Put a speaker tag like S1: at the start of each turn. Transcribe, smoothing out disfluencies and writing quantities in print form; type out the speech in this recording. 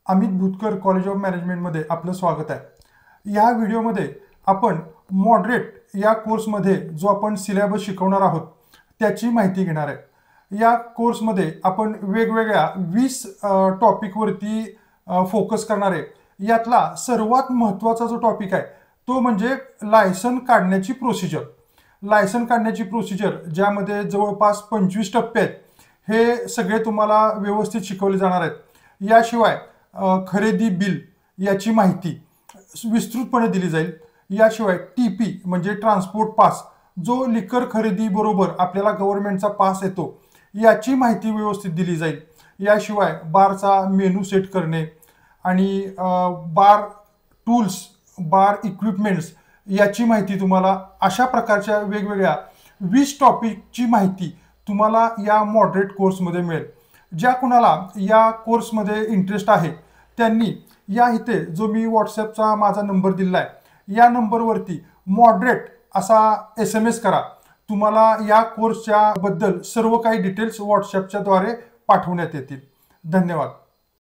S1: Amit Bhutkar college of मॅनेजमेंटमध्ये आपलं स्वागत आहे। या व्हिडिओमध्ये आपण मॉडरेट या कोर्समध्ये जो आपण सिलेबस शिकवणार आहोत त्याची माहिती घेणार आहे। या कोर्समध्ये आपण वेगवेगळ्या 20 टॉपिकवरती फोकस करणार आहे। यातला सर्वात महत्त्वाचा जो टॉपिक आहे तो म्हणजे लायसन काढण्याची प्रोसिजर। लायसन काढण्याची प्रोसिजर ज्यामध्ये जवळपास 25 टप्पे आहेत, हे सगळे तुम्हाला व्यवस्थित शिकवले जाणार आहेत। याशिवाय खरेदी बिल याची माहिती विस्तृतपणे दिली जाईल। याशिवाय टीपी म्हणजे ट्रान्सपोर्ट पास, जो लिकर खरेदी बरोबर आपल्याला गव्हर्नमेंटचा पास येतो, याची माहिती व्यवस्थित दिली जाईल। याशिवाय बारचा मेनू सेट करणे आणि बार टूल्स, बार इक्विपमेंट्स याची माहिती तुम्हाला, अशा प्रकारच्या वेगवेगळ्या 20 टॉपिकची माहिती तुम्हाला या मॉडरेट कोर्समध्ये मिळेल। ज्या कुणाला या कोर्समध्ये इंटरेस्ट आहे त्यांनी या इथे जो मी व्हॉट्सॲपचा माझा नंबर दिला आहे या नंबरवरती मॉडरेट असा SMS करा। तुम्हाला या कोर्सच्या बद्दल सर्व काही डिटेल्स व्हॉट्सॲपच्या द्वारे पाठवण्यात येतील। धन्यवाद।